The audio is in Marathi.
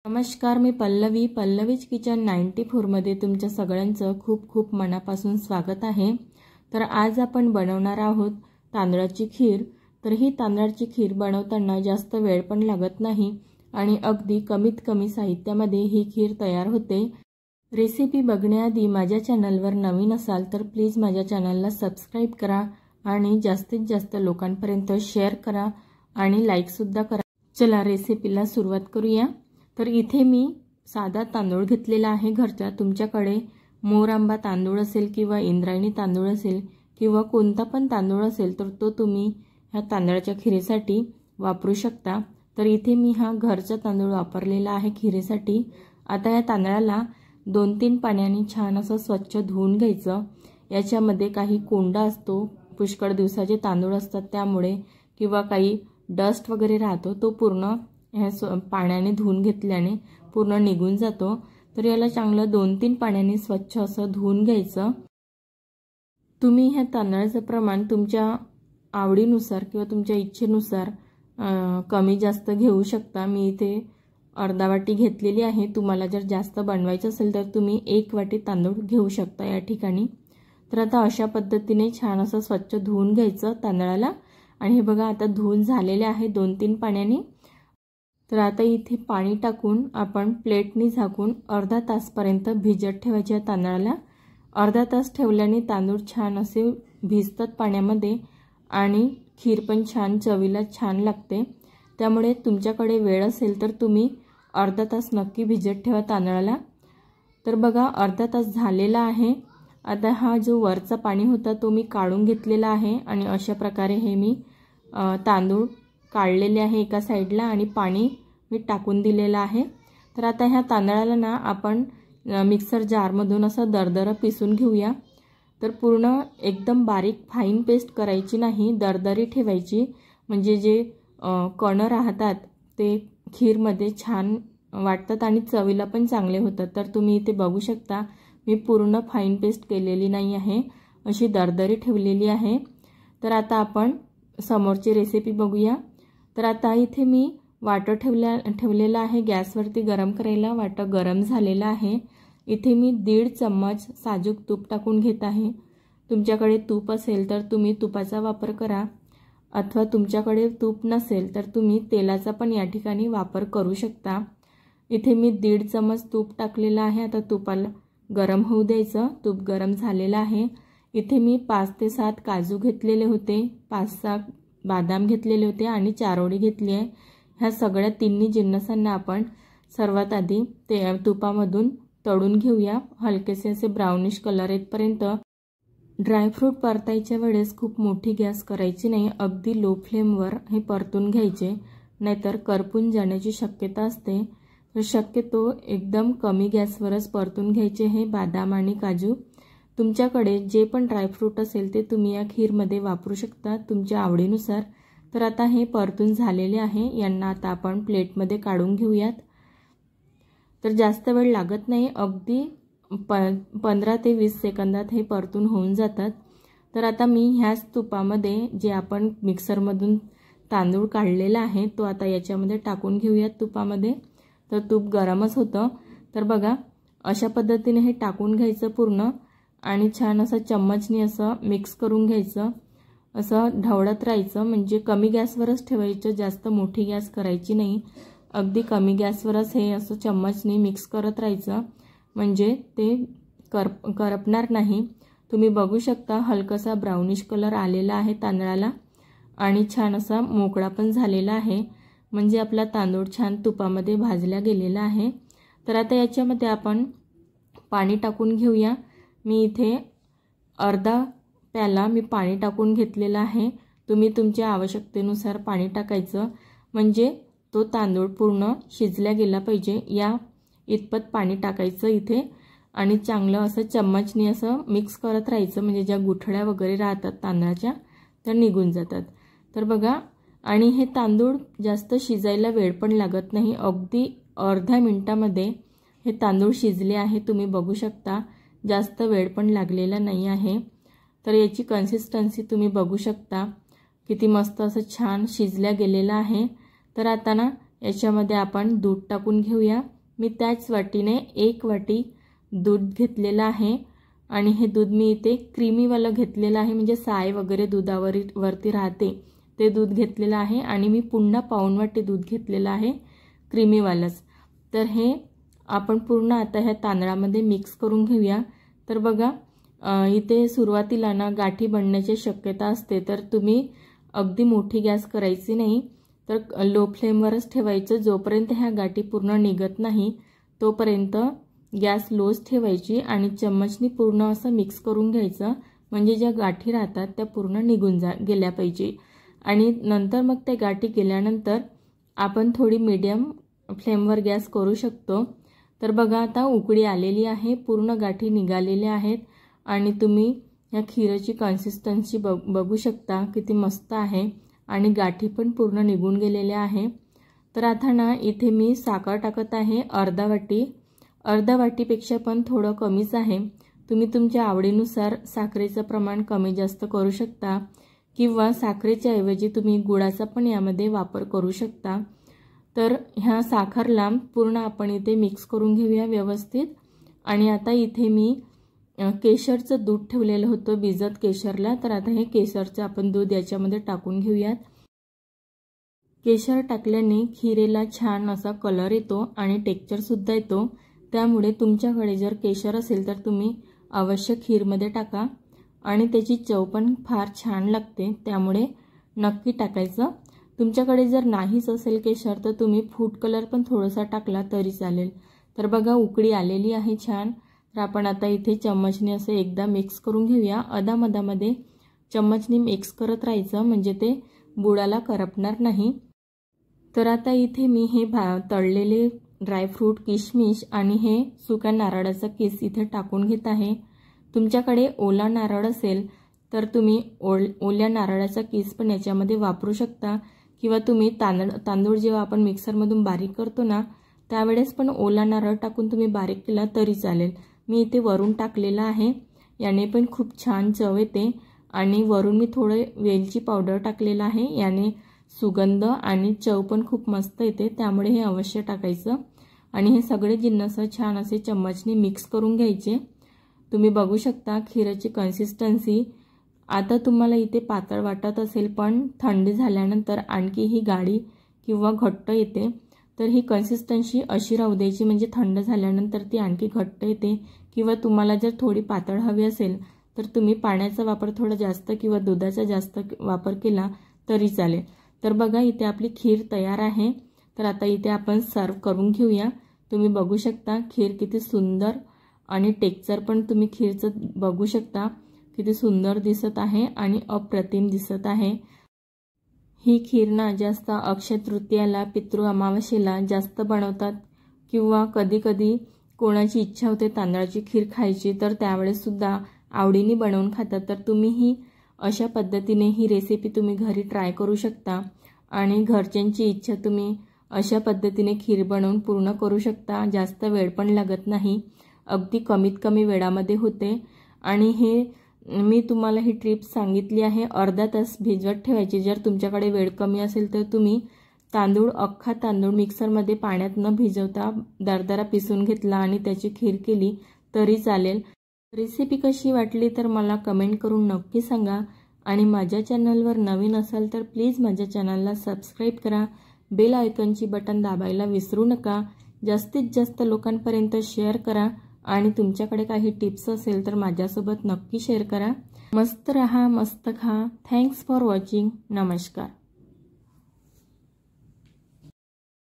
नमस्कार, मी पल्लवीज किचन 94 मध्ये तुमच्या सगळ्यांचं खूप खूप मनापासून स्वागत आहे। तर आज आपण बनवणार आहोत तांदळाची खीर। तर ही तांदळाची खीर बनवताना जास्त वेळ पण लागत नाही आणि अगदी कमीत कमी साहित्यामध्ये ही खीर तयार होते। रेसिपी बघण्याआधी माझ्या चॅनलवर नवीन असाल तर प्लीज माझ्या चॅनलला सबस्क्राइब करा आणि जास्तीत जास्त लोकांपर्यंत शेअर करा आणि लाईक सुद्धा करा। चला रेसिपीला सुरुवात करूया। तर इथे मी साधा तांदूळ घेतलेला आहे घरचा। तुमच्याकडे मोरांबा तांदूळ असेल किंवा इंद्रायणी तांदूळ असेल किंवा कोणता पण तांदूळ असेल तर तो तुम्ही ह्या तांदळाच्या खीरेसाठी वापरू शकता। तर इथे मी हा घरचा तांदूळ वापरलेला आहे खीरेसाठी। आता या तांदळाला 2-3 पाण्याने छान असं स्वच्छ धुवून घ्यायचं। याच्यामध्ये काही कोंडा असतो, पुष्कळ दिवसाचे तांदूळ असतात त्यामुळे, किंवा काही डस्ट वगैरे राहतो, तो पूर्ण पाण्याने धुवून घेतल्याने पूर्ण निघून जातो। तर याला चांगलं 2-3 पाण्याने स्वच्छ असं धुवून घ्यायचं। तुम्ही ह्या तांदळाचं प्रमाण तुमच्या आवडीनुसार किंवा तुमच्या इच्छेनुसार कमी जास्त घेऊ शकता। मी इथे अर्धा वाटी घेतलेली आहे। तुम्हाला जर जास्त बनवायचं असेल तर तुम्ही 1 वाटी तांदूळ घेऊ शकता या ठिकाणी। तर आता अशा पद्धतीने छान असं स्वच्छ धुवून घ्यायचं तांदळाला। आणि हे बघा आता धुवून झालेले आहे 2-3 पाण्याने। तर आता इथे पाणी टाकून आपण प्लेटनी झाकून अर्धा तासपर्यंत भिजत ठेवायचे तांदळाला। अर्धा तास ठेवल्याने तांदूळ छान असे भिजतात पाण्यामध्ये आणि खीर पण छान चवीला छान लागते। त्यामुळे तुमच्याकडे वेळ असेल तर तुम्ही अर्धा तास नक्की भिजत ठेवा तांदळाला। तर बघा अर्धा तास झालेला आहे। आता हा जो वरचा पाणी होता तो मी काढून घेतलेला आहे आणि अशा प्रकारे हे मी तांदूळ काढलेले आहे एका साईडला आणि पाणी मी टाकून दिलेलं आहे। तर आता ह्या तांदळाला ना आपण मिक्सर जारमधून असं दरदर पिसून घेऊया। तर पूर्ण एकदम बारीक फाईन पेस्ट करायची नाही, दरदरी ठेवायची, म्हणजे जे कण राहतात ते खीरमध्ये छान वाटतात आणि चवीला पण चांगले होतात। तर तुम्ही इथे बघू शकता मी पूर्ण फाईन पेस्ट केलेली नाही आहे, अशी दरदरी ठेवलेली आहे। तर आता आपण समोरची रेसिपी बघूया। तर आता इथे मी वाटं ठेवलेला आहे गॅसवरती गरम करायला। वाटं गरम झालेलं आहे। इथे मी 1.5 चम्मच साजूक तूप टाकून घेत आहे। तुमच्याकडे तूप असेल तर तुम्ही तुपाचा वापर करा, अथवा तुमच्याकडे तूप नसेल तर तुम्ही तेलाचा पण या ठिकाणी वापर करू शकता। इथे मी 1.5 चम्मच तूप टाकलेलं आहे। आता तुपाला गरम होऊ द्यायचं। तूप गरम झालेलं आहे। इथे मी 5 ते 7 काजू घेतलेले होते, 5-6 बदाम घेतलेले होते आणि चारोळी घेतली आहे। ह्या सगळ्या तिन्ही जिन्नसांना आपण सर्वात आधी तुपामधून तळून घेऊया, हलकेसे असे ब्राउनिश कलर येतपर्यंत। ड्रायफ्रूट परतायच्या वेळेस खूप मोठी गॅस करायची नाही, अगदी लो फ्लेमवर हे परतून घ्यायचे, नाहीतर करपून जाण्याची शक्यता असते। तर शक्यतो एकदम कमी गॅसवरच परतून घ्यायचे हे बदाम आणि काजू। तुमच्याकडे जे पण ड्रायफ्रूट असेल ते तुम्ही या खीरमध्ये वापरू शकता तुमच्या आवडीनुसार। तर आता हे परतून झालेले आहे, यांना आता आपण प्लेटमध्ये काढून घेऊयात। तर जास्त वेळ लागत नाही, अगदी 15 ते 20 सेकंदात हे परतून होऊन जातात। तर आता मी ह्याच तुपामध्ये जे आपण मिक्सरमधून तांदूळ काढलेला आहे तो आता याच्यामध्ये टाकून घेऊयात तुपामध्ये। तर तूप गरमच होतं। तर बघा अशा पद्धतीने हे टाकून घ्यायचं पूर्ण आणि छान असं चम्मचने असं मिक्स करून घ्यायचं, असं ढवळत राहायचं, म्हणजे कमी गॅसवरच ठेवायचं, जास्त मोठी गॅस करायची नाही, अगदी कमी गॅसवरच हे असं चम्मचने मिक्स करत राहायचं, म्हणजे ते करपणार नाही। तुम्ही बघू शकता हलकासा ब्राउनिश कलर आलेला आहे तांदळाला आणि छान असा मोकळा पण झालेला आहे, म्हणजे आपला तांदूळ छान तुपामध्ये भाजला गेलेला आहे। तर आता याच्यामध्ये आपण पाणी टाकून घेऊया। मी इथे अर्धा प्याला मी पाणी टाकून घेतलेलं आहे। तुम्ही तुमच्या आवश्यकतेनुसार पाणी टाकायचं, म्हणजे तो तांदूळ पूर्ण शिजला गेला पाहिजे या इतपत पाणी टाकायचं इथे आणि चांगलं असं चम्मचने असं मिक्स करत राहायचं, म्हणजे ज्या गुठळ्या वगैरे राहतात तांदळाच्या त्या निघून जातात। तर बघा, आणि हे तांदूळ जास्त शिजायला वेळ पण लागत नाही, अगदी अर्ध्या मिनिटामध्ये हे तांदूळ शिजले आहे। तुम्ही बघू शकता जास्त वेळ पण लागलेला नाही आहे। तर याची कन्सिस्टन्सी तुम्ही बघू शकता किती मस्त असं छान शिजल्या गेलेला आहे। तर आता ना याच्यामध्ये आपण दूध टाकून घेऊया। मी त्याच वाटीने 1 वाटी दूध घेतलेलं आहे आणि हे दूध मी इथे क्रीमीवालं घेतलेलं आहे, म्हणजे साय वगैरे दुधावरती राहते ते दूध घेतलेलं आहे आणि मी पुन्हा पाऊण वाटी दूध घेतलेलं आहे क्रीमीवालंच। तर हे आपण पूर्ण आता ह्या तांदळामध्ये मिक्स करून घेऊया। तर बघा इथे सुरुवातीला ना गाठी बनण्याची शक्यता असते, तर तुम्ही अगदी मोठी गॅस करायची नाही, तर लो फ्लेमवरच ठेवायचं। जोपर्यंत ह्या गाठी पूर्ण निघत नाही तोपर्यंत गॅस लोच ठेवायची आणि चम्मचनी पूर्ण असं मिक्स करून घ्यायचं, म्हणजे ज्या गाठी राहतात त्या पूर्ण निघून गेल्या पाहिजे। आणि नंतर मग त्या गाठी गेल्यानंतर आपण थोडी मीडियम फ्लेमवर गॅस करू शकतो। तर बघा आता उकळी आलेली आहे, पूर्ण गाठी निघालेल्या आहेत आणि तुम्ही या खीराची कन्सिस्टन्सी बघू शकता किती मस्त आहे आणि गाठी पण पूर्ण निघून गेलेल्या आहे। तर आता ना इथे मी साखर टाकत आहे अर्धा वाटीपेक्षा पण थोडं कमीच आहे। तुम्ही तुमच्या आवडीनुसार साखरेचं प्रमाण कमी जास्त करू शकता किंवा साखरेच्या ऐवजी तुम्ही गुळाचा पण यामध्ये वापर करू शकता। तर ह्या साखरला पूर्ण आपण इथे मिक्स करून घेऊया व्यवस्थित। आणि आता इथे मी केशरचं दूध ठेवलेलं होतं भिजत केशरला, तर आता हे केशरचं आपण दूध याच्यामध्ये टाकून घेऊयात। केशर टाकल्याने खीरेला छान असा कलर येतो आणि टेक्स्चर सुद्धा येतो, त्यामुळे तुमच्याकडे जर केशर असेल तर तुम्ही अवश्य खीरमध्ये टाका आणि त्याची चव पण फार छान लागते, त्यामुळे नक्की टाकायचं। तुमच्याकडे जर नाहीच असेल केशर तर तुम्ही फूड कलर पण थोडासा टाकला तरी चालेल। तर बघा उकळी आलेली आहे छान। तर आपण आता इथे चम्मचने असं एकदा मिक्स करून घेऊया। अदामदामध्ये चम्मचने मिक्स करत राहायचं, म्हणजे ते बुडाला करपणार नाही। तर आता इथे मी हे तळलेले ड्रायफ्रूट किशमिश आणि हे सुक्या नारळाचा किस इथे टाकून घेत आहे। तुमच्याकडे ओला नारळ असेल तर तुम्ही ओल्या नारळाचा किस पण याच्यामध्ये वापरू शकता किंवा तुम्ही तांदूळ जेव्हा आपण मिक्सरमधून बारीक करतो ना त्यावेळेस पण ओला नारळ टाकून तुम्ही बारीक केला तरी चालेल। मी इथे वरून टाकलेला आहे, याने पण खूप छान चव येते आणि वरून मी थोडे वेलची पावडर टाकलेला आहे, याने सुगंध आणि चव पण खूप मस्त येते, त्यामुळे हे अवश्य टाकायचं। आणि हे सगळे जिन्नस छान असे चम्मचने मिक्स करून घ्यायचे। तुम्ही बघू शकता खीराची कन्सिस्टन्सी आता तुम्हाला इथे पातळ वाटत असेल, पण थंडी झाल्यानंतर आणखी ही गाढी किंवा घट्ट येते। तर ही कन्सिस्टन्सी अशी राहू द्यायची, म्हणजे थंड झाल्यानंतर ती आणखी घट्ट येते। किंवा तुम्हाला जर थोडी पातळ हवी असेल तर तुम्ही पाण्याचा वापर थोडा जास्त किंवा दुधाचा जास्त वापर केला तरी चालेल। तर बघा इथे आपली खीर तयार आहे। तर आता इथे आपण सर्व करून घेऊया। तुम्ही बघू शकता खीर किती सुंदर आणि टेक्स्चर पण तुम्ही खीरचं बघू शकता किती सुंदर दिसत आहे आणि अप्रतिम दिसत आहे। ही खीर ना जास्त अक्षय तृतीयाला पितृ अमावास्येला जास्त बनवतात किंवा कधी कधी कोणाची इच्छा होते तांदळाची खीर खायची तर त्यावेळेस सुद्धा आवडीने बनवून खातात। तर तुम्ही ही अशा पद्धतीने ही रेसिपी तुम्ही घरी ट्राय करू शकता आणि घरच्यांची इच्छा तुम्ही अशा पद्धतीने खीर बनवून पूर्ण करू शकता। जास्त वेळ पण लागत नाही, अगदी कमीत कमी वेळामध्ये होते। आणि हे मी तुम्हाला ही टिप सांगितली आहे अर्धा तास भिजवत ठेवायची। जर तुमच्याकडे वेळ कमी असेल तर तुम्ही अख्खा तांदूळ मिक्सरमध्ये पाण्यात न भिजवता दरदरा पिसून घेतला आणि त्याची खीर केली तरी चालेल। रेसिपी कशी वाटली तर मला कमेंट करून नक्की सांगा आणि माझ्या चॅनलवर नवीन असाल तर प्लीज माझ्या चॅनलला सबस्क्राइब करा, बेल आयकॉनची बटन दाबायला विसरू नका, जास्तीत जास्त लोकांपर्यंत शेअर करा आणि तुमच्याकडे काही टिप्स असेल तर माझ्यासोबत नक्की शेअर करा। मस्त रहा, मस्त खा। Thanks for watching. नमस्कार।